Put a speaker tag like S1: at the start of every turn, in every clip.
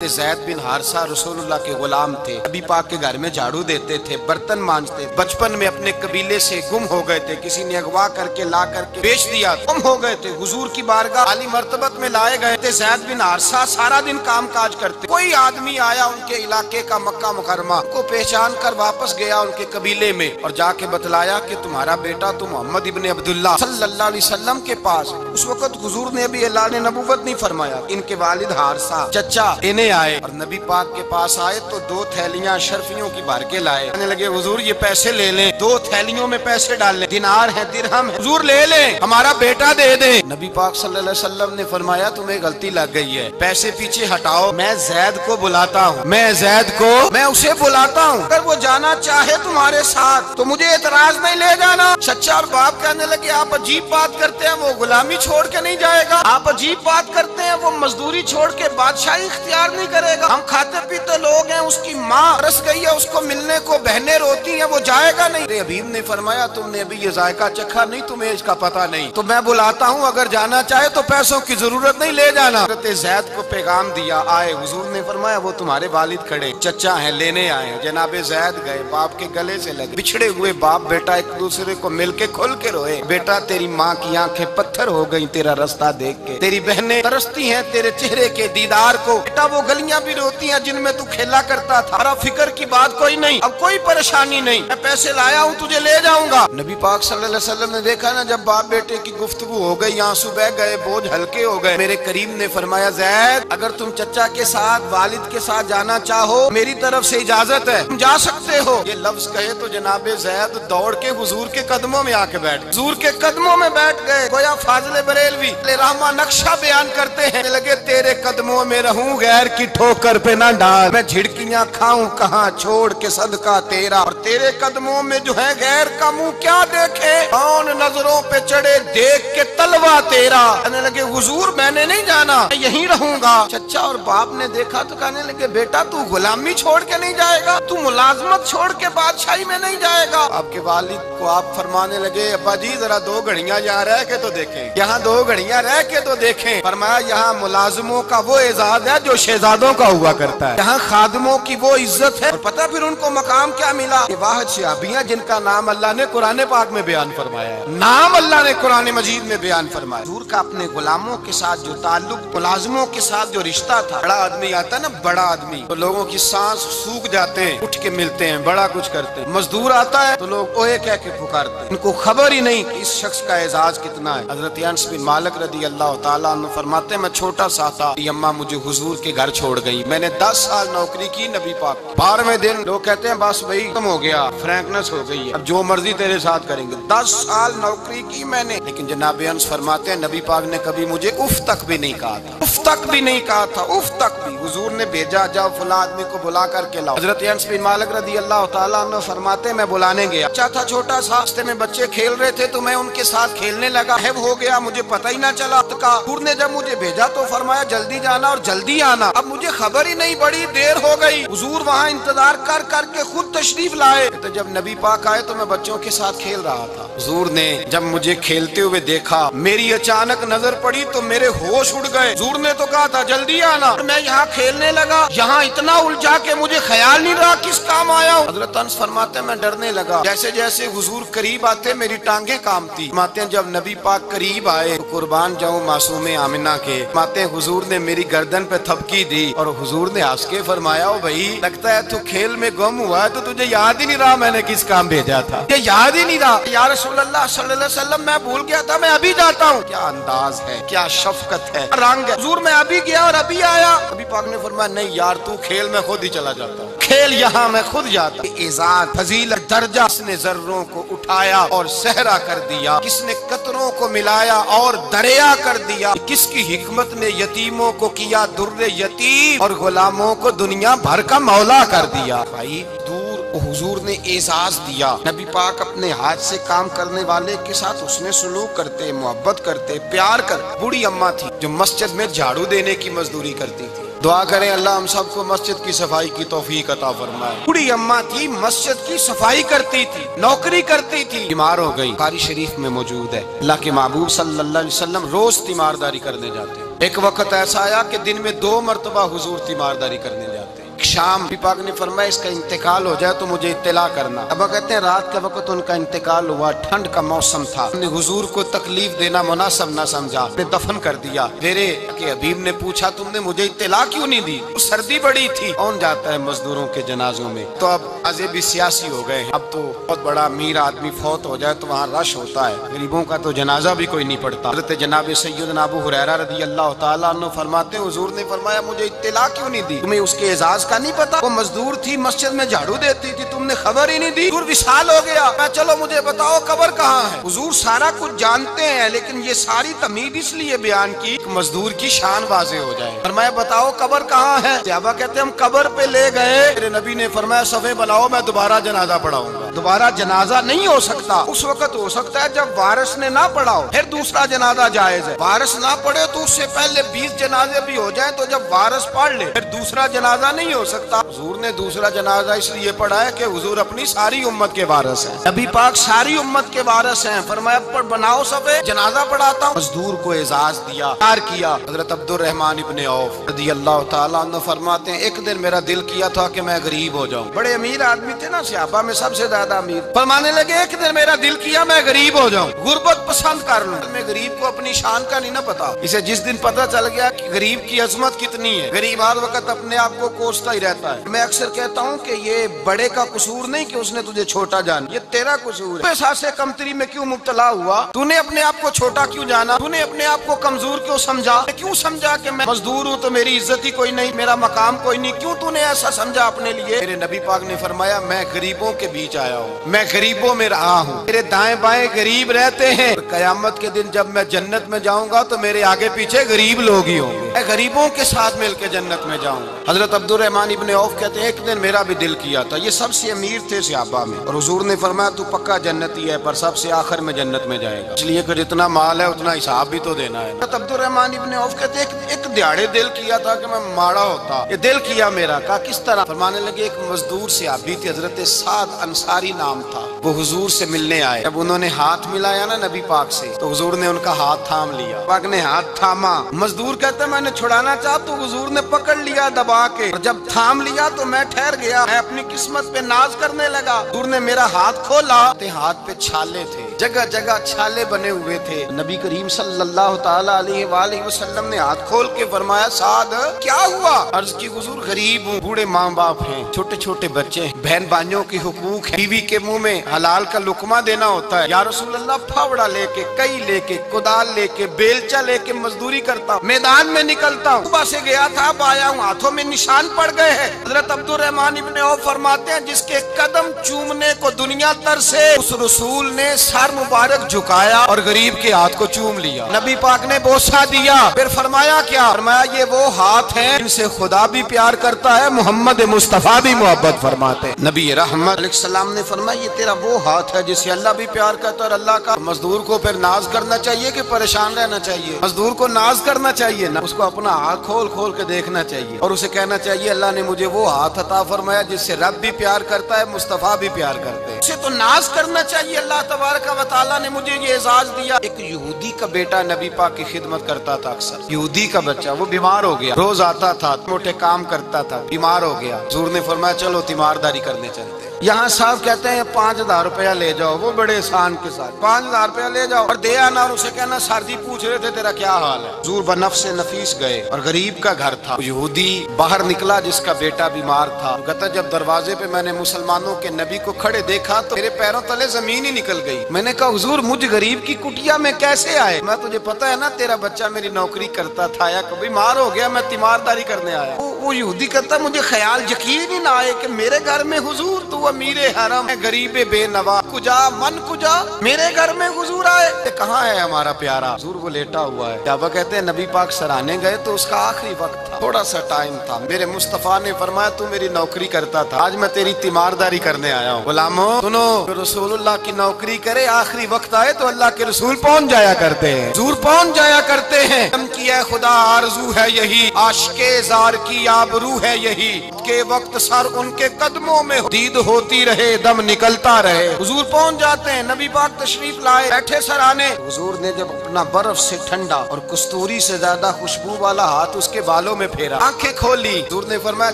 S1: कि ज़ैद बिन हारिसा रसूलुल्लाह के गुलाम थे, नबी पाक के घर में झाड़ू देते थे, बर्तन मांजते, बचपन में अपने कबीले से गुम हो गए थे, किसी ने अगवा करके ला करके बेच दिया, गुम हो गए थे, हुजूर की बारगाह आली मर्तबत में लाए गए थे। ज़ैद बिन हारिसा सारा दिन काम काज करते, कोई आदमी आया उनके इलाके का मक्का मुकरमा को पहचान कर वापस गया उनके कबीले में और जाके बतलाया कि तुम्हारा बेटा तो मोहम्मद इब्ने अब्दुल्लाह सल्लल्लाहु अलैहि वसल्लम के पास। उस वक्त हुजूर ने अभी अल्लाह ने नबूवत नहीं फरमाया। इनके वालिद हारिसा चचा इन्हें आए और नबी पाक के पास आए तो 2 थैलियां अशरफियों की भर के लाए। कहने लगे हुजूर ये पैसे ले लें, 2 थैलियों में पैसे डाल लें, दिनार है दिरहम है, हुजूर ले लें, हमारा बेटा दे दें। नबी पाक सल्लल्लाहु अलैहि वसल्लम ने फरमाया तुम्हें गलती लग गई है, पैसे पीछे हटाओ, मैं ज़ैद को बुलाता हूँ, मैं उसे बुलाता हूँ, अगर वो जाना चाहे तुम्हारे साथ तो मुझे एतराज नहीं, ले जाना। चचा और बाप कहने लगे आप अजीब बात करते हैं, वो गुलामी छोड़ के नहीं जाएगा, आप अजीब बात करते हैं, वो मजदूरी छोड़ के बादशाही इख्तियार नहीं करेगा, हम खाते पीते लोग हैं, उसकी माँ तरस गई है उसको मिलने को, बहनें रोती हैं, वो जाएगा नहीं। अरे हबीब ने फरमाया तुमने अभी ये जायका चखा नहीं, तुम्हें इसका पता नहीं, तो मैं बुलाता हूँ, अगर जाना चाहे तो पैसों की जरूरत नहीं, ले जाना। ज़ैद को पैगाम दिया, आए, हुजूर ने फरमाया वो तुम्हारे वालिद खड़े, चचा हैं, लेने आए हैं। जनाबे ज़ैद गए, बाप के गले से लगे, बिछड़े हुए बाप बेटा एक दूसरे को मिलके खुल के रोए। बेटा तेरी माँ की आंखें पत्थर हो गई तेरा रास्ता देख के, तेरी बहनें तरसती हैं तेरे चेहरे के दीदार को, बेटा वो गलियां भी रोती हैं जिनमें तू खेला करता था, और फिक्र की बात कोई नहीं, अब कोई परेशानी नहीं, मैं पैसे लाया हूँ तुझे ले जाऊंगा। नबी पाक सल्लल्लाहु अलैहि वसल्लम ने देखा ना जब बाप बेटे की गुफ्तगू हो गई, आंसू बह गए, बोझ हल्के हो गए। मेरे करीम ने फरमाया ज़ैद अगर तुम चचा के साथ वालिद के साथ जाना चाहो मेरी तरफ से इजाजत है, तुम जा सकते हो। ये लफ्ज कहे तो जनाबे ज़ैद दौड़ के हुजूर के कदमों में आके बैठ गए, हुजूर के कदमों में बैठ गए। गोया फाजिल बरेलवी रहमा नक्शा बयान करते हैं, लगे तेरे कदमों में रहूं गैर की ठोकर पे ना डाल, मैं झिड़कियां खाऊं कहाँ छोड़ के सदका तेरा, और तेरे कदमों में जो है गैर का मुंह क्या देखे, कौन नजरों पे चढ़े देख के तलवा तेरा। कहने लगे हुजूर मैंने नहीं जाना, मैं यहीं रहूंगा। चचा और बाप ने देखा तो कहने लगे बेटा तू गुलामी छोड़ के नहीं जाएगा, तू मुलाजमत छोड़ के बादशाही में नहीं जाएगा। आपके वालिद को आप फरमाने लगे अब्बा जी जरा 2 घड़ियां यहाँ रह के तो देखें, यहाँ 2 घड़ियां रह के तो देखें। फरमाया यहाँ मुलाजिमों का वो एजाज है जो शहजादों का हुआ करता है, यहाँ खादमों की वो इज्जत है। और पता फिर उनको मकाम क्या मिला, वाहिद सहाबियां जिनका नाम अल्लाह ने कुरान पाक में बयान फरमाया है, नाम अल्लाह ने कुरान मजीद में बयान फरमाया। हुजूर का अपने गुलामों के साथ जो ताल्लुक, मुलाजिमों के साथ जो रिश्ता था, बड़ा आदमी आता है ना, बड़ा आदमी तो लोगों की सांस सूख जाते हैं, उठ के मिलते हैं, बड़ा कुछ करते हैं। मजदूर आता है तो लोग ओए कह के पुकारते हैं, इनको खबर ही नहीं कि इस शख्स का एजाज कितना है। हजरत अनस बिन मालिक रदी अल्लाह ताला अन्हु फरमाते हैं मैं छोटा सा था, अम्मा मुझे हुजूर के घर छोड़ गई, मैंने 10 साल नौकरी की नबी पाक, 12वें दिन लोग कहते हैं बस भाई खत्म हो गया, फ्रैंकनेस हो गई है, अब जो मर्जी तेरे साथ करेंगे। 10 साल नौकरी की मैंने, लेकिन जनाब अनस फरमाते हैं नबी पाक ने कभी मुझे उफ तक भी नहीं कहा था, उफ तक भी नहीं कहा था, उफ तक भी। हुजूर ने भेजा जाओ फला आदमी को बुला करके लाओ। हजरत अनस बिन मालिक रदी अल्लाह ताला अन्हु फरमाते मैं बुलाने गया, अच्छा था छोटा सा, रास्ते में बच्चे खेल रहे थे तो मैं उनके साथ खेलने लगा, हैव हो गया, मुझे पता ही ना चला। हुजूर ने जब मुझे भेजा तो फरमाया जल्दी जाना और जल्दी आना, अब मुझे खबर ही नहीं, बड़ी देर हो गई। हुजूर वहाँ इंतजार कर करके खुद तशरीफ लाए, तो जब नबी पाक आए तो मैं बच्चों के साथ खेल रहा था। हुजूर ने जब मुझे खेलते हुए देखा, मेरी अचानक नजर पड़ी तो मेरे होश उड़ गए। हुजूर ने तो कहा था जल्दी आना, मैं यहाँ खेलने लगा, यहाँ इतना उलझा के मुझे ख्याल नहीं रहा किस काम आया हूँ। हजरत अनस फरमाते मैं डरने लगा, जैसे जैसे हुजूर करीब आते मेरी टांगे कांपती। फरमाते हैं जब नबी पाक करीब आए तो कुर्बान जाऊं मासूमे आमिना के, फरमाते हैं हुजूर ने मेरी गर्दन पे थपकी दी और हुजूर ने हंस के फरमाया ओ भाई लगता है तू खेल में गुम हुआ है तो तुझे याद ही नहीं रहा मैंने किस काम भेजा था, ये याद ही नहीं रहा। या रसूलल्लाह सल्लल्लाहु अलैहि वसल्लम मैं भूल गया था, मैं अभी जाता हूँ। क्या अंदाज है, क्या शफकत है, रंग है। हुजूर मैं अभी गया और अभी आया। नबी पाक ने फरमाया नहीं यार तू खेल में खुद ही चला जाता, खेल यहाँ मैं खुद जाता। इज़्ज़त फजीलत दर्जा, किसने जर्रों को उठाया और सहरा कर दिया, किसने कतरों को मिलाया और दरिया कर दिया, किसकी हिकमत ने यतीमों को किया दुर्रे यतीम और गुलामों को दुनिया भर का मौला कर दिया। भाई दूर हुजूर ने एजाज दिया। नबी पाक अपने हाथ से काम करने वाले के साथ उसने सलूक करते, मोहब्बत करते, प्यार कर। बूढ़ी अम्मा थी जो मस्जिद में झाड़ू देने की मजदूरी करती थी। दुआ करें अल्लाह हम सबको मस्जिद की सफाई की तौफीक अता फरमाए। बूढ़ी अम्मा थी, मस्जिद की सफाई करती थी, नौकरी करती थी, बीमार हो गई। बुखारी शरीफ में मौजूद है अल्लाह के महबूब सल्लल्लाहु अलैहि वसल्लम रोज तीमारदारी करने जाते हैं। एक वक्त ऐसा आया कि दिन में 2 मरतबा हुजूर तीमारदारी करने जाते। शाम नबी पाक ने फरमाया इसका इंतकाल हो जाए तो मुझे इत्तला करना। अब कहते हैं रात के वक्त उनका इंतकाल हुआ, ठंड का मौसम था, हुजूर को तकलीफ देना मुनासिब न समझा, ने दफन कर दिया। मेरे के हबीब ने पूछा तुमने मुझे इत्तला क्यों नहीं दी? सर्दी बड़ी थी, कौन जाता है मजदूरों के जनाजों में? तो अब अजे भी सियासी हो गए। अब तो बहुत बड़ा अमीर आदमी फौत हो जाए तो वहाँ रश होता है, गरीबों का तो जनाजा भी कोई नहीं पड़ता। हज़रत जनाब सैयदना अबू हुरैरा रज़ी अल्लाह तआला अन्हु फरमाते हैं हुजूर ने फरमाया मुझे इत्तला क्यों नहीं दी? तुम्हें उसके एजाज का नहीं पता? वो मजदूर थी, मस्जिद में झाड़ू देती थी, तुमने खबर ही नहीं दी। हुजूर विशाल हो गया, मैं चलो मुझे बताओ कब्र कहाँ है? हुजूर सारा कुछ जानते हैं लेकिन ये सारी तमीद इसलिए बयान की मजदूर की शान वाज़े हो जाए। फरमाया बताओ कब्र कहाँ है? सहाबा कहते हम कब्र पे ले गए, मेरे नबी ने फरमाया सफे बनाओ मैं दोबारा जनाजा पढ़ाऊंगा। दोबारा जनाजा नहीं हो सकता, उस वक्त हो सकता है जब वारिस ने ना पढ़ाओ, फिर दूसरा जनाजा जायज है। वारिस ना पढ़े तो उससे पहले 20 जनाजे भी हो जाए तो जब वारिस पढ़ ले फिर दूसरा जनाजा नहीं हो सकता। हुजूर ने दूसरा जनाजा इसलिए पढ़ा है कि हुजूर अपनी सारी उम्मत के वारिस हैं, नबी पाक सारी उम्मत के वारिस हैं। फरमाया पर बनाओ सफे जनाजा पढ़ाता हूँ। मजदूर को एजाज दिया, प्यार किया। हजरत अब्दुर्रहमान इब्ने औफ रज़ी अल्लाह तआला अन्हु फरमाते हैं एक दिन मेरा दिल किया था कि मैं गरीब हो जाऊं। बड़े अमीर आदमी थे ना, सहाबा में सबसे ज्यादा अमीर। फरमाने लगे एक दिन मेरा दिल किया मैं गरीब हो जाऊं, गुर्बत पसंद कर लूं। मैं गरीब को अपनी शान का नहीं ना पता, इसे जिस दिन पता चल गया कि गरीब की अजमत कितनी है, गरीब हर वक्त अपने आप को कोसता ही रहता है। मैं अक्सर कहता हूँ कि ये बड़े का कसूर नहीं कि उसने तुझे छोटा जाना, ये तेरा कसूर है। पैसा से कमतरी में क्यों मुब्तला हुआ? तूने अपने आप को छोटा क्यों जाना? तूने अपने आप को कमजोर क्यों समझा? क्यों समझा कि मैं मजदूर हूँ तो मेरी इज्जत ही कोई नहीं, मेरा मकाम कोई नहीं? क्यों तूने ऐसा समझा अपने लिए? मेरे नबी पाक ने फरमाया मैं गरीबों के बीच आया हूँ, मैं गरीबों में रहा हूँ, मेरे दाएं बाएं गरीब रहते हैं। कयामत के दिन जब मैं जन्नत में जाऊंगा तो मेरे आगे पीछे गरीब लोग ही होंगे, मैं गरीबों के साथ मिलकर जन्नत में जाऊंगा। हजरत अब्दुर्रहमान इब्ने औफ कहते हैं एक दिन मेरा भी दिल किया था, ये सबसे अमीर थे सहाबा में, और हुजूर ने फरमाया तू पक्का जन्नती है पर सबसे आखिर में जन्नत में जाएगा, इसलिए कि जितना माल है उतना हिसाब भी तो देना है। हजरत अब्दुर्रहमान इब्ने औफ कहते हैं एक दिहाड़े दिल किया था कि मैं माड़ा होता, ये दिल किया मेरा। कहा किस तरह? फरमाने लगे एक मजदूर सहाबी थे, हजरत साद अंसारी नाम था, वो हुजूर से मिलने आए। जब उन्होंने हाथ मिलाया ना नबी पाक से तो हुजूर ने उनका हाथ थाम लिया, पाक ने हाथ थामा। मजदूर कहते मैंने छुड़ाना चाहा तो हुजूर ने पकड़ लिया दबा के, और जब थाम लिया तो मैं ठहर गया, मैं अपनी किस्मत पे नाज करने लगा। हुजूर ने मेरा हाथ खोला, हाथ पे छाले थे, जगह जगह छाले बने हुए थे। नबी करीम सल्लल्लाहु तआला अलैहि वसल्लम ने हाथ खोल के फरमाया साद क्या हुआ? अर्ज की हुजूर गरीब हूँ, बूढ़े माँ बाप हैं, छोटे छोटे बच्चे हैं, बहन भाइयों की हुकूक है, बीवी के मुंह में हलाल का लुकमा देना होता है। या रसूल अल्लाह फावड़ा लेके, कई लेके, कुदाल लेके, बेलचा लेके मजदूरी करता हूँ, मैदान में निकलता हूँ, सुबह से गया था अब आया हूँ, हाथों में निशान पड़ गए हैं। हजरत अब्दुर्रहमान इब्ने औफ फरमाते हैं जिसके कदम चूमने को दुनिया तरसे, उस रसूल ने सर मुबारक झुकाया और गरीब के हाथ को चूम लिया। नबी पाक ने बोसा दिया, फिर फरमाया क्या? फरमाया ये वो हाथ हैं जिनसे खुदा भी प्यार करता है, मोहम्मद मुस्तफा भी मोहब्बत फरमाते। नबी रहमत अलैहिस्सलाम ने फरमाया ये तेरा वो हाथ है जिससे अल्लाह भी प्यार करता है और अल्लाह का। मजदूर को फिर नाज करना चाहिए कि परेशान रहना चाहिए? मजदूर को नाज करना चाहिए ना, उसको अपना हाथ खोल खोल के देखना चाहिए और उसे कहना चाहिए अल्लाह ने मुझे वो हाथ अता फरमाया जिससे रब भी प्यार करता है, मुस्तफा भी प्यार करते हैं। उसे तो नाज करना चाहिए, अल्लाह तबारक व तआला ने मुझे ये एजाज दिया। एक यहूदी का बेटा नबी पाक की खिदमत करता था अक्सर, यहूदी का बच्चा, वो बीमार हो गया, रोज आता था, मोटे काम करता था, बीमार हो गया। हुजूर ने फरमाया चलो तीमारदारी करने चलते। यहाँ साहब कहते हैं 5000 रुपया ले जाओ, वो बड़े एहसान के साथ 5000 रुपया ले जाओ और दे आना, और उसे कहना सर जी पूछ रहे थे तेरा क्या हाल है। हुजूर बनफ्से नफीस गए और गरीब का घर था, यहूदी बाहर निकला जिसका बेटा बीमार था। कहता जब दरवाजे पे मैंने मुसलमानों के नबी को खड़े देखा तो मेरे पैरों तले जमीन ही निकल गई। मैंने कहा हुजूर मुझ गरीब की कुटिया में कैसे आए? मैं तुझे पता है ना तेरा बच्चा मेरी नौकरी करता था या कभी बीमार हो गया, मैं तीमारदारी करने आया। वो यहूदी कहता मुझे ख्याल यकीन ही ना आए कि मेरे घर में हुजूर, तू अमीर हरम है, गरीबे बेनवा, कुजा मन कुजा, मेरे घर में हुजूर आए। कहाँ है हमारा प्यारा? हुजूर वो लेटा हुआ है। जाबा कहते हैं नबी पाक सराहने गए तो उसका आखिरी वक्त था, थोड़ा सा टाइम था। मेरे मुस्तफा ने फरमाया तू मेरी नौकरी करता था, आज मैं तेरी तीमारदारी करने आया हूँ। गुलामो सुनो, रसूलुल्लाह की नौकरी करे, आखिरी वक्त आए तो अल्लाह के रसूल पहुँच जाया करते हैं, हुजूर पहुँच जाया करते हैं। किया खुदा आरज़ू है यही, आशिके ज़ार की आबरू है यही, के वक्त सर उनके कदमों में दीद हो होती रहे, दम निकलता रहे। हुजूर पहुंच जाते हैं, नबी पाक तशरीफ लाए, बैठे सराने। हुजूर ने जब अपना बर्फ से ठंडा और कस्तूरी से ज्यादा खुशबू वाला हाथ उसके बालों में फेरा, आंखें खोली, हुजूर ने फरमाया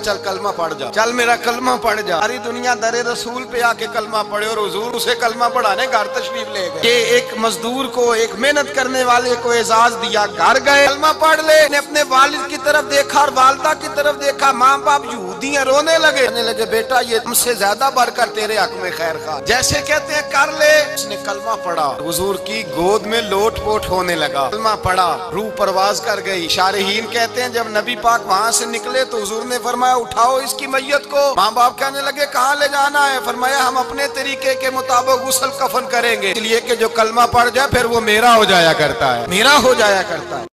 S1: चल कलमा पढ़ जा, चल मेरा कलमा पढ़ जा। सारी दुनिया दरे रसूल पे आके कलमा पढ़े और हुजूर उसे कलमा पढ़ाने घर तशरीफ ले गए। ये एक मजदूर को, एक मेहनत करने वाले को एजाज दिया, घर गए, कलमा पढ़ ले। अपने वालिद की तरफ देखा और वालदा की तरफ देखा, माँ बाप यहूदियां रोने लगे, कहने लगे बेटा ये हमसे ज्यादा बढ़कर तेरे हक में खैर खा, जैसे कहते हैं कर ले। उसने कलमा पढ़ा, हुजूर की गोद में लोट पोट होने लगा। कलमा पढ़ा, रूह परवाज कर गई। शारहीन कहते हैं जब नबी पाक वहां से निकले तो हुजूर ने फरमाया उठाओ इसकी मैयत को। माँ बाप कहने लगे कहाँ ले जाना है? फरमाया हम अपने तरीके के मुताबिक गुस्ल कफन करेंगे, इसलिए कि जो कलमा पढ़ जाए फिर वो मेरा हो जाया करता है, मेरा हो जाया करता है।